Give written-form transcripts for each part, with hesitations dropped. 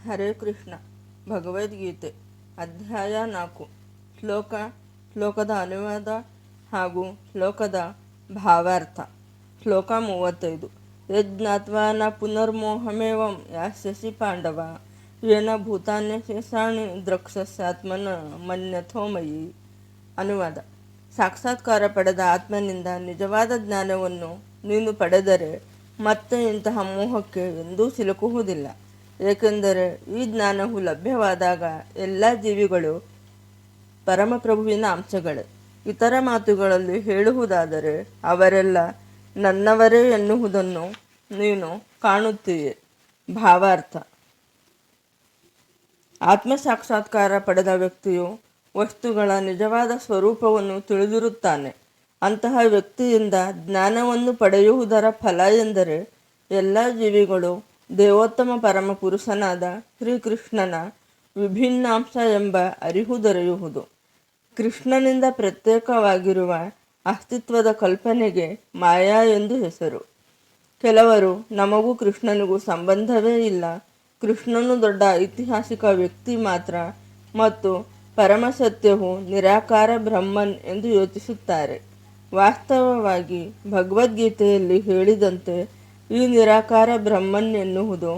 ಹರೇ ಕೃಷ್ಣ. ಭಗವದ್ಗೀತೆ ಅಧ್ಯಾಯ 4. ಶ್ಲೋಕದ ಅನುವಾದ ಹಾಗೂ ಶ್ಲೋಕದ ಭಾವಾರ್ಥ. ಶ್ಲೋಕ 35. ಯಜ್ಞಾತ್ವಾ ನ ಪುನರ್ಮೋಹಮೇವಂ ಯಾಸ್ಯಸಿ ಪಾಂಡವ ಯೇನ ಭೂತಾನ್ಯಶೇಷಾಣಿ ದ್ರಕ್ಷಸ್ಯಾತ್ಮನ ಮನ್ಯಥೋ ಮಯಿ. ಅನುವಾದ: ಸಾಕ್ಷಾತ್ಕಾರ ಪಡೆದ ಆತ್ಮನಿಂದ ನಿಜವಾದ ಜ್ಞಾನವನ್ನು ನೀನು ಪಡೆದರೆ ಮತ್ತೆ ಇಂತಹ ಮೋಹಕ್ಕೆ ಎಂದೂ ಸಿಲುಕುವುದಿಲ್ಲ. ಏಕೆಂದರೆ ಈ ಜ್ಞಾನವು ಲಭ್ಯವಾದಾಗ ಎಲ್ಲ ಜೀವಿಗಳು ಪರಮಪ್ರಭುವಿನ ಅಂಶಗಳೇ. ಇತರ ಮಾತುಗಳಲ್ಲಿ ಹೇಳುವುದಾದರೆ ಅವರೆಲ್ಲ ನನ್ನವರೇ ಎನ್ನುವುದನ್ನು ನೀನು ಕಾಣುತ್ತೀಯೆ. ಭಾವಾರ್ಥ: ಆತ್ಮಸಾಕ್ಷಾತ್ಕಾರ ಪಡೆದ ವ್ಯಕ್ತಿಯು ವಸ್ತುಗಳ ನಿಜವಾದ ಸ್ವರೂಪವನ್ನು ತಿಳಿದಿರುತ್ತಾನೆ. ಅಂತಹ ವ್ಯಕ್ತಿಯಿಂದ ಜ್ಞಾನವನ್ನು ಪಡೆಯುವುದರ ಫಲ ಎಂದರೆ ಎಲ್ಲ ಜೀವಿಗಳು ದೇವೋತ್ತಮ ಪರಮ ಪುರುಷನಾದ ಶ್ರೀಕೃಷ್ಣನ ವಿಭಿನ್ನಾಂಶ ಎಂಬ ಅರಿವು ದೊರೆಯುವುದು. ಕೃಷ್ಣನಿಂದ ಪ್ರತ್ಯೇಕವಾಗಿರುವ ಅಸ್ತಿತ್ವದ ಕಲ್ಪನೆಗೆ ಮಾಯಾ ಎಂದು ಹೆಸರು. ಕೆಲವರು ನಮಗೂ ಕೃಷ್ಣನಿಗೂ ಸಂಬಂಧವೇ ಇಲ್ಲ, ಕೃಷ್ಣನು ದೊಡ್ಡ ಐತಿಹಾಸಿಕ ವ್ಯಕ್ತಿ ಮಾತ್ರ ಮತ್ತು ಪರಮಸತ್ಯವು ನಿರಾಕಾರ ಬ್ರಹ್ಮನ್ ಎಂದು ಯೋಚಿಸುತ್ತಾರೆ. ವಾಸ್ತವವಾಗಿ ಭಗವದ್ಗೀತೆಯಲ್ಲಿ ಹೇಳಿದಂತೆ ಈ ನಿರಾಕಾರ ಬ್ರಹ್ಮನ್ ಎನ್ನುವುದು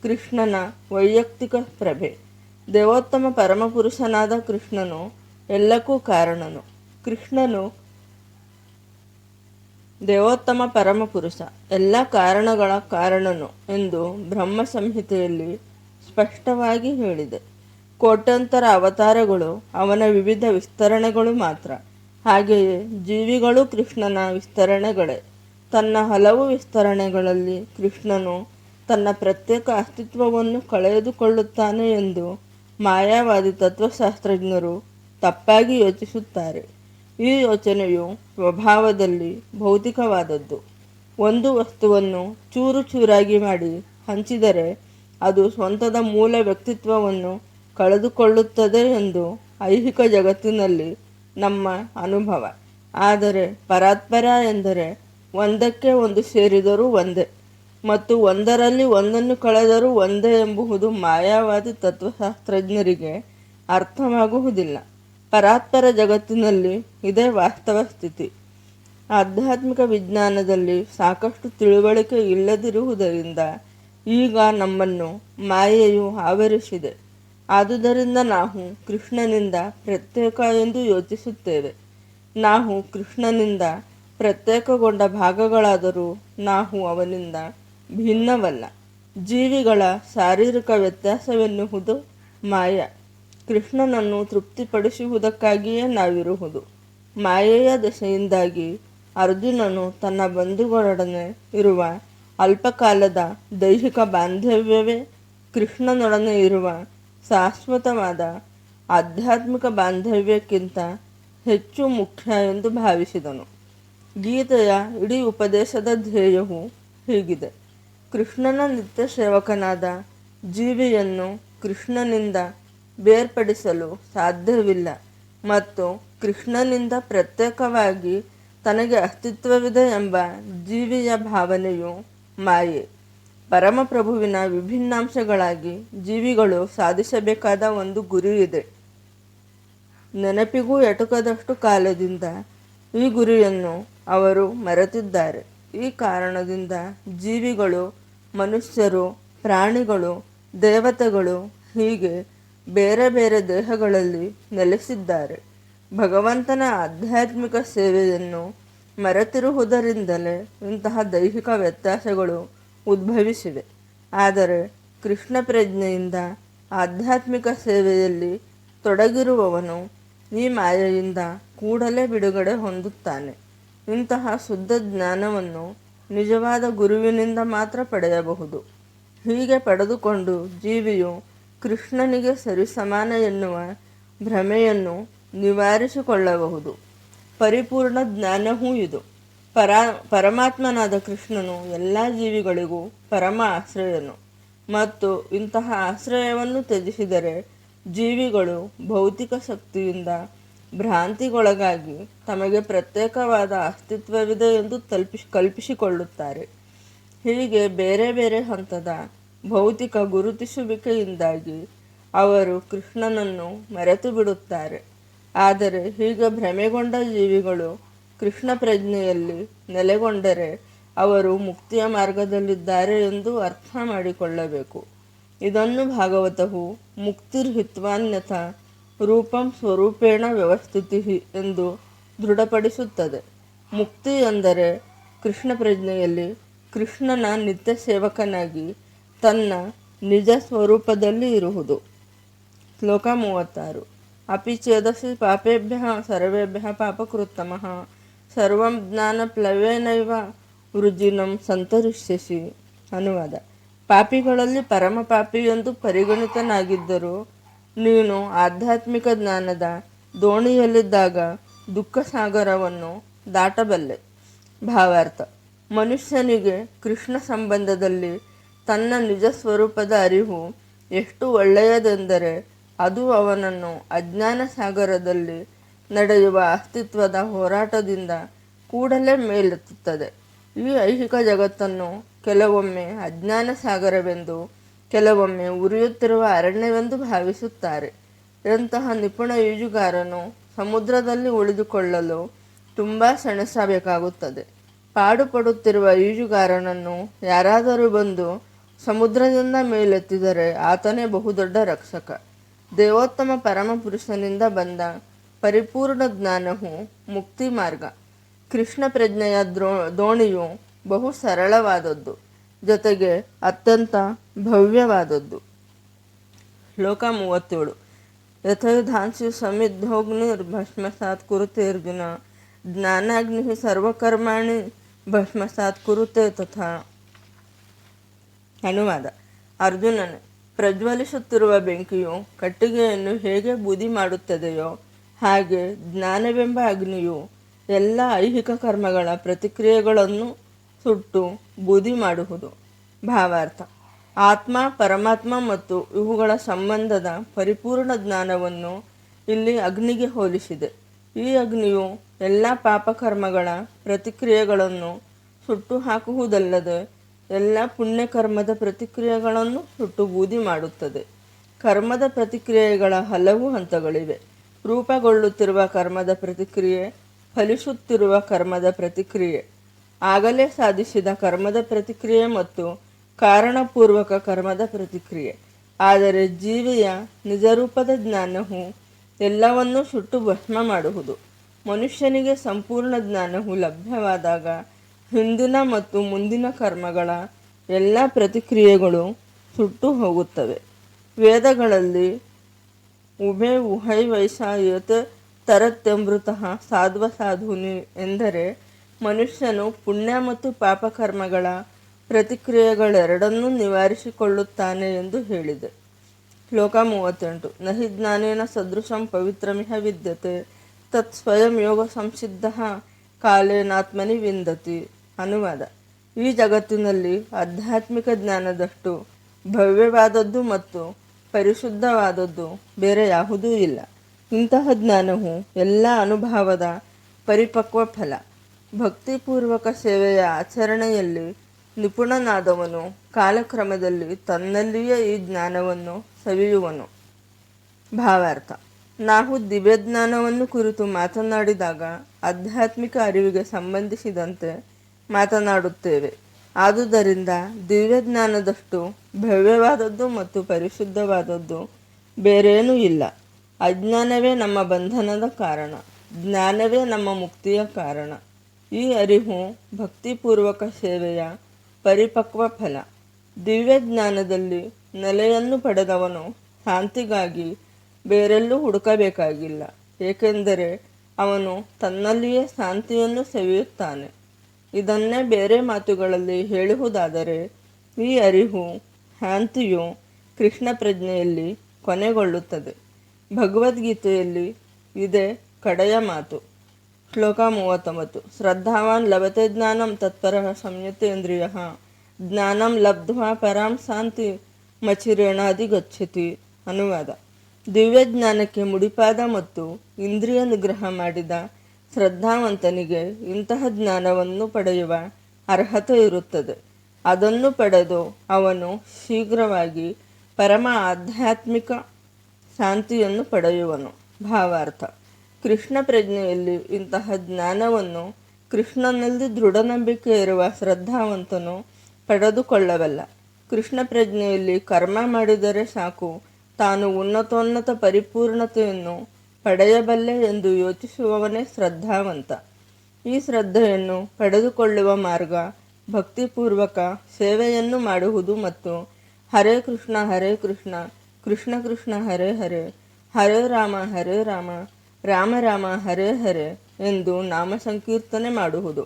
ಕೃಷ್ಣನ ವೈಯಕ್ತಿಕ ಪ್ರಭೆ. ದೇವೋತ್ತಮ ಪರಮಪುರುಷನಾದ ಕೃಷ್ಣನು ಎಲ್ಲಕ್ಕೂ ಕಾರಣನು. ಕೃಷ್ಣನು ದೇವೋತ್ತಮ ಪರಮಪುರುಷ, ಎಲ್ಲ ಕಾರಣಗಳ ಕಾರಣನು ಎಂದು ಬ್ರಹ್ಮ ಸಂಹಿತೆಯಲ್ಲಿ ಸ್ಪಷ್ಟವಾಗಿ ಹೇಳಿದೆ. ಕೋಟ್ಯಂತರ ಅವತಾರಗಳು ಅವನ ವಿವಿಧ ವಿಸ್ತರಣೆಗಳು ಮಾತ್ರ. ಹಾಗೆಯೇ ಜೀವಿಗಳು ಕೃಷ್ಣನ ವಿಸ್ತರಣೆಗಳೇ. ತನ್ನ ಹಲವು ವಿಸ್ತರಣೆಗಳಲ್ಲಿ ಕೃಷ್ಣನು ತನ್ನ ಪ್ರತ್ಯೇಕ ಅಸ್ತಿತ್ವವನ್ನು ಕಳೆದುಕೊಳ್ಳುತ್ತಾನೆ ಎಂದು ಮಾಯಾವಾದಿ ತತ್ವಶಾಸ್ತ್ರಜ್ಞರು ತಪ್ಪಾಗಿ ಯೋಚಿಸುತ್ತಾರೆ. ಈ ಯೋಚನೆಯು ಸ್ವಭಾವದಲ್ಲಿ ಭೌತಿಕವಾದದ್ದು. ಒಂದು ವಸ್ತುವನ್ನು ಚೂರು ಚೂರಾಗಿ ಮಾಡಿ ಹಂಚಿದರೆ ಅದು ಸ್ವಂತದ ಮೂಲ ವ್ಯಕ್ತಿತ್ವವನ್ನು ಕಳೆದುಕೊಳ್ಳುತ್ತದೆ ಎಂದು ಐಹಿಕ ಜಗತ್ತಿನಲ್ಲಿ ನಮ್ಮ ಅನುಭವ. ಆದರೆ ಪರಾತ್ಪರ ಎಂದರೆ ಒಂದಕ್ಕೆ ಒಂದು ಸೇರಿದರೂ ಒಂದೇ ಮತ್ತು ಒಂದರಲ್ಲಿ ಒಂದನ್ನು ಕಳೆದರೂ ಒಂದೇ ಎಂಬುದು ಮಾಯಾವಾದಿ ತತ್ವಶಾಸ್ತ್ರಜ್ಞರಿಗೆ ಅರ್ಥವಾಗುವುದಿಲ್ಲ. ಪರಾತ್ಪರ ಜಗತ್ತಿನಲ್ಲಿ ಇದೇ ವಾಸ್ತವ ಸ್ಥಿತಿ. ಆಧ್ಯಾತ್ಮಿಕ ವಿಜ್ಞಾನದಲ್ಲಿ ಸಾಕಷ್ಟು ತಿಳುವಳಿಕೆ ಇಲ್ಲದಿರುವುದರಿಂದ ಈಗ ನಮ್ಮನ್ನು ಮಾಯೆಯು ಆವರಿಸಿದೆ. ಆದುದರಿಂದ ನಾವು ಕೃಷ್ಣನಿಂದ ಪ್ರತ್ಯೇಕ ಎಂದು ಯೋಚಿಸುತ್ತೇವೆ. ನಾವು ಕೃಷ್ಣನಿಂದ ಪ್ರತ್ಯೇಕಗೊಂಡ ಭಾಗಗಳಾದರೂ ನಾವು ಅವನಿಂದ ಭಿನ್ನವಲ್ಲ. ಜೀವಿಗಳ ಶಾರೀರಿಕ ವ್ಯತ್ಯಾಸವೆನ್ನುವುದು ಮಾಯ. ಕೃಷ್ಣನನ್ನು ತೃಪ್ತಿಪಡಿಸುವುದಕ್ಕಾಗಿಯೇ ನಾವಿರುವುದು. ಮಾಯೆಯ ದಶೆಯಿಂದಾಗಿ ಅರ್ಜುನನು ತನ್ನ ಬಂಧುಗಳೊಡನೆ ಇರುವ ಅಲ್ಪಕಾಲದ ದೈಹಿಕ ಬಾಂಧವ್ಯವೇ ಕೃಷ್ಣನೊಡನೆ ಇರುವ ಶಾಶ್ವತವಾದ ಆಧ್ಯಾತ್ಮಿಕ ಬಾಂಧವ್ಯಕ್ಕಿಂತ ಹೆಚ್ಚು ಮುಖ್ಯ ಎಂದು ಭಾವಿಸಿದನು. ಗೀತೆಯ ಇಡೀ ಉಪದೇಶದ ಧ್ಯೇಯವು ಹೀಗಿದೆ: ಕೃಷ್ಣನ ನಿತ್ಯ ಸೇವಕನಾದ ಜೀವಿಯನ್ನು ಕೃಷ್ಣನಿಂದ ಬೇರ್ಪಡಿಸಲು ಸಾಧ್ಯವಿಲ್ಲ ಮತ್ತು ಕೃಷ್ಣನಿಂದ ಪ್ರತ್ಯೇಕವಾಗಿ ತನಗೆ ಅಸ್ತಿತ್ವವಿದೆ ಎಂಬ ಜೀವಿಯ ಭಾವನೆಯು ಮಾಯೆ. ಪರಮಪ್ರಭುವಿನ ವಿಭಿನ್ನಾಂಶಗಳಾಗಿ ಜೀವಿಗಳು ಸಾಧಿಸಬೇಕಾದ ಒಂದು ಗುರಿ ಇದೆ. ನೆನಪಿಗೂ ಎಟುಕದಷ್ಟು ಕಾಲದಿಂದ ಈ ಗುರಿಯನ್ನು ಅವರು ಮರೆತಿದ್ದಾರೆ. ಈ ಕಾರಣದಿಂದ ಜೀವಿಗಳು, ಮನುಷ್ಯರು, ಪ್ರಾಣಿಗಳು, ದೇವತೆಗಳು ಹೀಗೆ ಬೇರೆ ಬೇರೆ ದೇಹಗಳಲ್ಲಿ ನೆಲೆಸಿದ್ದಾರೆ. ಭಗವಂತನ ಆಧ್ಯಾತ್ಮಿಕ ಸೇವೆಯನ್ನು ಮರೆತಿರುವುದರಿಂದಲೇ ಇಂತಹ ದೈಹಿಕ ವ್ಯತ್ಯಾಸಗಳು ಉದ್ಭವಿಸಿವೆ. ಆದರೆ ಕೃಷ್ಣ ಪ್ರಜ್ಞೆಯಿಂದ ಆಧ್ಯಾತ್ಮಿಕ ಸೇವೆಯಲ್ಲಿ ತೊಡಗಿರುವವನು ಈ ಮಾಯೆಯಿಂದ ಕೂಡಲೇ ಬಿಡುಗಡೆ ಹೊಂದುತ್ತಾನೆ. ಇಂತಹ ಶುದ್ಧ ಜ್ಞಾನವನ್ನು ನಿಜವಾದ ಗುರುವಿನಿಂದ ಮಾತ್ರ ಪಡೆಯಬಹುದು. ಹೀಗೆ ಪಡೆದುಕೊಂಡು ಜೀವಿಯು ಕೃಷ್ಣನಿಗೆ ಸರಿಸಮಾನ ಎನ್ನುವ ಭ್ರಮೆಯನ್ನು ನಿವಾರಿಸಿಕೊಳ್ಳಬಹುದು. ಪರಿಪೂರ್ಣ ಜ್ಞಾನವೂ ಇದು. ಪರಮಾತ್ಮನಾದ ಕೃಷ್ಣನು ಎಲ್ಲ ಜೀವಿಗಳಿಗೂ ಪರಮ ಆಶ್ರಯನು ಮತ್ತು ಇಂತಹ ಆಶ್ರಯವನ್ನು ತ್ಯಜಿಸಿದರೆ ಜೀವಿಗಳು ಭೌತಿಕ ಶಕ್ತಿಯಿಂದ ಭ್ರಾಂತಿಗೊಳಗಾಗಿ ತಮಗೆ ಪ್ರತ್ಯೇಕವಾದ ಅಸ್ತಿತ್ವವಿದೆ ಎಂದು ಕಲ್ಪಿಸಿಕೊಳ್ಳುತ್ತಾರೆ. ಹೀಗೆ ಬೇರೆ ಬೇರೆ ಹಂತದ ಭೌತಿಕ ಗುರುತಿಸುವಿಕೆಯಿಂದಾಗಿ ಅವರು ಕೃಷ್ಣನನ್ನು ಮರೆತು ಬಿಡುತ್ತಾರೆ. ಆದರೆ ಹೀಗೆ ಭ್ರಮೆಗೊಂಡ ಜೀವಿಗಳು ಕೃಷ್ಣ ಪ್ರಜ್ಞೆಯಲ್ಲಿ ನೆಲೆಗೊಂಡರೆ ಅವರು ಮುಕ್ತಿಯ ಮಾರ್ಗದಲ್ಲಿದ್ದಾರೆ ಎಂದು ಅರ್ಥ ಮಾಡಿಕೊಳ್ಳಬೇಕು. ಇದನ್ನು ಭಾಗವತವು ಮುಕ್ತಿರ್ಹಿತ್ವಾನ್ಯಥ ರೂಪಂ ಸ್ವರೂಪೇಣ ವ್ಯವಸ್ಥಿತಿ ಎಂದು ದೃಢಪಡಿಸುತ್ತದೆ. ಮುಕ್ತಿ ಎಂದರೆ ಕೃಷ್ಣ ಪ್ರಜ್ಞೆಯಲ್ಲಿ ಕೃಷ್ಣನ ನಿತ್ಯ ಸೇವಕನಾಗಿ ತನ್ನ ನಿಜ ಸ್ವರೂಪದಲ್ಲಿ ಇರುವುದು. ಶ್ಲೋಕ 36. ಅಪಿ ಚೇದಸಿ ಪಾಪೇಭ್ಯ ಸರ್ವೇಭ್ಯ ಪಾಪಕೃತ್ತಮಃ ಸರ್ವಂ ಜ್ಞಾನಪ್ಲವೇನೈವ ವೃಜಿನಂ ಸಂತರಿಷ್ಯಸಿ. ಅನುವಾದ: ಪಾಪಿಗಳಲ್ಲಿ ಪರಮ ಪಾಪಿ ಎಂದು ಪರಿಗಣಿತನಾಗಿದ್ದರೂ ನೀನು ಆಧ್ಯಾತ್ಮಿಕ ಜ್ಞಾನದ ದೋಣಿಯಲ್ಲಿದ್ದಾಗ ದುಃಖ ಸಾಗರವನ್ನು ದಾಟಬಲ್ಲೆ. ಭಾವಾರ್ಥ: ಮನುಷ್ಯನಿಗೆ ಕೃಷ್ಣ ಸಂಬಂಧದಲ್ಲಿ ತನ್ನ ನಿಜ ಸ್ವರೂಪದ ಅರಿವು ಎಷ್ಟು ಒಳ್ಳೆಯದೆಂದರೆ ಅದು ಅವನನ್ನು ಅಜ್ಞಾನ ಸಾಗರದಲ್ಲಿ ನಡೆಯುವ ಅಸ್ತಿತ್ವದ ಹೋರಾಟದಿಂದ ಕೂಡಲೇ ಮೇಲೆತ್ತುತ್ತದೆ. ಈ ಐಹಿಕ ಜಗತ್ತನ್ನು ಕೆಲವೊಮ್ಮೆ ಅಜ್ಞಾನ ಸಾಗರವೆಂದು, ಕೆಲವೊಮ್ಮೆ ಉರಿಯುತ್ತಿರುವ ಅರಣ್ಯವೆಂದು ಭಾವಿಸುತ್ತಾರೆ. ಇಂತಹ ನಿಪುಣ ಈಜುಗಾರನು ಸಮುದ್ರದಲ್ಲಿ ಉಳಿದುಕೊಳ್ಳಲು ತುಂಬ ಶ್ರಮಿಸಬೇಕಾಗುತ್ತದೆ. ಪಾಡುಪಡುತ್ತಿರುವ ಈಜುಗಾರನನ್ನು ಯಾರಾದರೂ ಬಂದು ಸಮುದ್ರದಿಂದ ಮೇಲೆತ್ತಿದರೆ ಆತನೇ ಬಹುದೊಡ್ಡ ರಕ್ಷಕ. ದೇವೋತ್ತಮ ಪರಮಪುರುಷನಿಂದ ಬಂದ ಪರಿಪೂರ್ಣ ಜ್ಞಾನವು ಮುಕ್ತಿ ಮಾರ್ಗ. ಕೃಷ್ಣ ಪ್ರಜ್ಞೆಯ ದೋಣಿಯು ಬಹು ಸರಳವಾದದ್ದು, ಜೊತೆಗೆ ಅತ್ಯಂತ ಭವ್ಯವಾದದ್ದು. ಶ್ಲೋಕ 37. ಯಥೈಧಾಂಸಿ ಸಮಿದ್ಧೋಗ್ನಿರ್ಭಸ್ಮಸಾತ್ ಕುರುತೆ ಅರ್ಜುನ ಜ್ಞಾನಾಗ್ನಿ ಸರ್ವಕರ್ಮಾಣಿ ಭಸ್ಮಸಾತ್ ಕುರುತೆ ತಥಾ. ಅನುವಾದ: ಅರ್ಜುನನೇ, ಪ್ರಜ್ವಲಿಸುತ್ತಿರುವ ಬೆಂಕಿಯು ಕಟ್ಟಿಗೆಯನ್ನು ಹೇಗೆ ಬೂದಿ ಮಾಡುತ್ತದೆಯೋ ಹಾಗೆ ಜ್ಞಾನವೆಂಬ ಅಗ್ನಿಯು ಎಲ್ಲ ಐಹಿಕ ಕರ್ಮಗಳ ಪ್ರತಿಕ್ರಿಯೆಗಳನ್ನು ಸುಟ್ಟು ಬೂದಿ ಮಾಡುವುದು. ಭಾವಾರ್ಥ: ಆತ್ಮ, ಪರಮಾತ್ಮ ಮತ್ತು ಇವುಗಳ ಸಂಬಂಧದ ಪರಿಪೂರ್ಣ ಜ್ಞಾನವನ್ನು ಇಲ್ಲಿ ಅಗ್ನಿಗೆ ಹೋಲಿಸಿದೆ. ಈ ಅಗ್ನಿಯು ಎಲ್ಲ ಪಾಪಕರ್ಮಗಳ ಪ್ರತಿಕ್ರಿಯೆಗಳನ್ನು ಸುಟ್ಟು ಹಾಕುವುದಲ್ಲದೆ ಎಲ್ಲ ಪುಣ್ಯಕರ್ಮದ ಪ್ರತಿಕ್ರಿಯೆಗಳನ್ನು ಸುಟ್ಟು ಬೂದಿ ಮಾಡುತ್ತದೆ. ಕರ್ಮದ ಪ್ರತಿಕ್ರಿಯೆಗಳ ಹಲವು ಹಂತಗಳಿವೆ. ರೂಪುಗೊಳ್ಳುತ್ತಿರುವ ಕರ್ಮದ ಪ್ರತಿಕ್ರಿಯೆ, ಫಲಿಸುತ್ತಿರುವ ಕರ್ಮದ ಪ್ರತಿಕ್ರಿಯೆ, ಆಗಲೇ ಸಾಧಿಸಿದ ಕರ್ಮದ ಪ್ರತಿಕ್ರಿಯೆ ಮತ್ತು ಕಾರಣಪೂರ್ವಕ ಕರ್ಮದ ಪ್ರತಿಕ್ರಿಯೆ. ಆದರೆ ಜೀವಿಯ ನಿಜರೂಪದ ಜ್ಞಾನವು ಎಲ್ಲವನ್ನೂ ಸುಟ್ಟು ಭಸ್ಮ ಮಾಡುವುದು. ಮನುಷ್ಯನಿಗೆ ಸಂಪೂರ್ಣ ಜ್ಞಾನವು ಲಭ್ಯವಾದಾಗ ಹಿಂದಿನ ಮತ್ತು ಮುಂದಿನ ಕರ್ಮಗಳ ಎಲ್ಲ ಪ್ರತಿಕ್ರಿಯೆಗಳು ಸುಟ್ಟು ಹೋಗುತ್ತವೆ. ವೇದಗಳಲ್ಲಿ ಉಭೆ ಉಹೈ ವೈಸಾಯತ್ ತರತ್ಯಮೃತಃ ಸಾಧ್ವ ಸಾಧೂನಿ ಎಂದರೆ ಮನುಷ್ಯನು ಪುಣ್ಯ ಮತ್ತು ಪಾಪಕರ್ಮಗಳ ಪ್ರತಿಕ್ರಿಯೆಗಳೆರಡನ್ನೂ ನಿವಾರಿಸಿಕೊಳ್ಳುತ್ತಾನೆ ಎಂದು ಹೇಳಿದೆ. ಶ್ಲೋಕ 38. ನಹಿ ಜ್ಞಾನೇನ ಸದೃಶಂ ಪವಿತ್ರಮಿಹ ವಿದ್ಯತೆ ತತ್ ಸ್ವಯಂ ಯೋಗ ಸಂಸಿದ್ಧ ಕಾಲೇನಾತ್ಮನಿ ವಿಂದತಿ. ಅನುವಾದ: ಈ ಜಗತ್ತಿನಲ್ಲಿ ಆಧ್ಯಾತ್ಮಿಕ ಜ್ಞಾನದಷ್ಟು ಭವ್ಯವಾದದ್ದು ಮತ್ತು ಪರಿಶುದ್ಧವಾದದ್ದು ಬೇರೆ ಯಾವುದೂ ಇಲ್ಲ. ಇಂತಹ ಜ್ಞಾನವು ಎಲ್ಲ ಅನುಭವದ ಪರಿಪಕ್ವ ಫಲ. ಭಕ್ತಿಪೂರ್ವಕ ಸೇವೆಯ ಆಚರಣೆಯಲ್ಲಿ ನಿಪುಣನಾದವನು ಕಾಲಕ್ರಮದಲ್ಲಿ ತನ್ನಲ್ಲಿಯೇ ಈ ಜ್ಞಾನವನ್ನು ಸವಿಯುವನು. ಭಾವಾರ್ಥ: ನಾವು ದಿವ್ಯಜ್ಞಾನವನ್ನು ಕುರಿತು ಮಾತನಾಡಿದಾಗ ಆಧ್ಯಾತ್ಮಿಕ ಅರಿವಿಗೆ ಸಂಬಂಧಿಸಿದಂತೆ ಮಾತನಾಡುತ್ತೇವೆ. ಆದುದರಿಂದ ದಿವ್ಯಜ್ಞಾನದಷ್ಟು ಭವ್ಯವಾದದ್ದು ಮತ್ತು ಪರಿಶುದ್ಧವಾದದ್ದು ಬೇರೇನೂ ಇಲ್ಲ. ಅಜ್ಞಾನವೇ ನಮ್ಮ ಬಂಧನದ ಕಾರಣ, ಜ್ಞಾನವೇ ನಮ್ಮ ಮುಕ್ತಿಯ ಕಾರಣ. ಈ ಅರಿವು ಭಕ್ತಿಪೂರ್ವಕ ಸೇವೆಯ ಪರಿಪಕ್ವ ಫಲ. ದಿವ್ಯಜ್ಞಾನದಲ್ಲಿ ನೆಲೆಯನ್ನು ಪಡೆದವನು ಶಾಂತಿಗಾಗಿ ಬೇರೆಲ್ಲೂ ಹುಡುಕಬೇಕಾಗಿಲ್ಲ, ಏಕೆಂದರೆ ಅವನು ತನ್ನಲ್ಲಿಯೇ ಶಾಂತಿಯನ್ನು ಸವಿಯುತ್ತಾನೆ. ಇದನ್ನೇ ಬೇರೆ ಮಾತುಗಳಲ್ಲಿ ಹೇಳುವುದಾದರೆ ಈ ಅರಿವು, ಶಾಂತಿಯು ಕೃಷ್ಣ ಪ್ರಜ್ಞೆಯಲ್ಲಿ ಕೊನೆಗೊಳ್ಳುತ್ತದೆ. ಭಗವದ್ಗೀತೆಯಲ್ಲಿ ಇದೇ ಕಡೆಯ ಮಾತು. ಶ್ಲೋಕ 39. ಶ್ರದ್ಧಾವಾನ್ ಲಭತೆ ಜ್ಞಾನಂ ತತ್ಪರಃ ಸಂಯತೇಂದ್ರಿಯಃ ಜ್ಞಾನಂ ಲಬ್ಧ್ವಾ ಪರಾಂ ಶಾಂತಿ ಮಚಿರೇಣಾಧಿಗಚ್ಚತಿ. ಅನುವಾದ: ದಿವ್ಯಜ್ಞಾನಕ್ಕೆ ಮುಡಿಪಾದ ಮತ್ತು ಇಂದ್ರಿಯ ನಿಗ್ರಹ ಮಾಡಿದ ಶ್ರದ್ಧಾವಂತನಿಗೆ ಇಂತಹ ಜ್ಞಾನವನ್ನು ಪಡೆಯುವ ಅರ್ಹತೆ ಇರುತ್ತದೆ. ಅದನ್ನು ಪಡೆದು ಅವನು ಶೀಘ್ರವಾಗಿ ಪರಮ ಆಧ್ಯಾತ್ಮಿಕ ಶಾಂತಿಯನ್ನು ಪಡೆಯುವನು. ಭಾವಾರ್ಥ: ಕೃಷ್ಣ ಪ್ರಜ್ಞೆಯಲ್ಲಿ ಇಂತಹ ಜ್ಞಾನವನ್ನು ಕೃಷ್ಣನಲ್ಲಿ ದೃಢ ನಂಬಿಕೆ ಇರುವ ಶ್ರದ್ಧಾವಂತನು ಪಡೆದುಕೊಳ್ಳಬಲ್ಲ. ಕೃಷ್ಣ ಪ್ರಜ್ಞೆಯಲ್ಲಿ ಕರ್ಮ ಮಾಡಿದರೆ ಸಾಕು, ತಾನು ಉನ್ನತೋನ್ನತ ಪರಿಪೂರ್ಣತೆಯನ್ನು ಪಡೆಯಬಲ್ಲೆ ಎಂದು ಯೋಚಿಸುವವನೇ ಶ್ರದ್ಧಾವಂತ. ಈ ಶ್ರದ್ಧೆಯನ್ನು ಪಡೆದುಕೊಳ್ಳುವ ಮಾರ್ಗ ಭಕ್ತಿಪೂರ್ವಕ ಸೇವೆಯನ್ನು ಮಾಡುವುದು ಮತ್ತು ಹರೇ ಕೃಷ್ಣ ಕೃಷ್ಣ ಕೃಷ್ಣ ಹರೇ ಹರೇ, ಹರೇ ರಾಮ ರಾಮ ರಾಮ ಹರೇ ಹರೇ ಎಂದು ನಾಮ ಸಂಕೀರ್ತನೆ ಮಾಡುವುದು.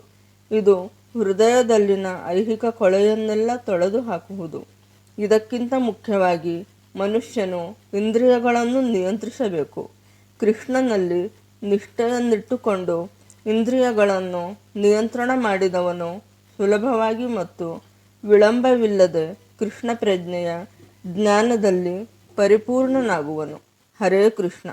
ಇದು ಹೃದಯದಲ್ಲಿನ ಐಹಿಕ ಕೊಳೆಯನ್ನೆಲ್ಲ ತೊಳೆದು ಹಾಕುವುದು. ಇದಕ್ಕಿಂತ ಮುಖ್ಯವಾಗಿ ಮನುಷ್ಯನು ಇಂದ್ರಿಯಗಳನ್ನು ನಿಯಂತ್ರಿಸಬೇಕು. ಕೃಷ್ಣನಲ್ಲಿ ನಿಷ್ಠೆಯನ್ನಿಟ್ಟುಕೊಂಡು ಇಂದ್ರಿಯಗಳನ್ನು ನಿಯಂತ್ರಣ ಮಾಡಿದವನು ಸುಲಭವಾಗಿ ಮತ್ತು ವಿಳಂಬವಿಲ್ಲದೆ ಕೃಷ್ಣ ಪ್ರಜ್ಞೆಯ ಜ್ಞಾನದಲ್ಲಿ ಪರಿಪೂರ್ಣನಾಗುವನು. ಹರೇ ಕೃಷ್ಣ.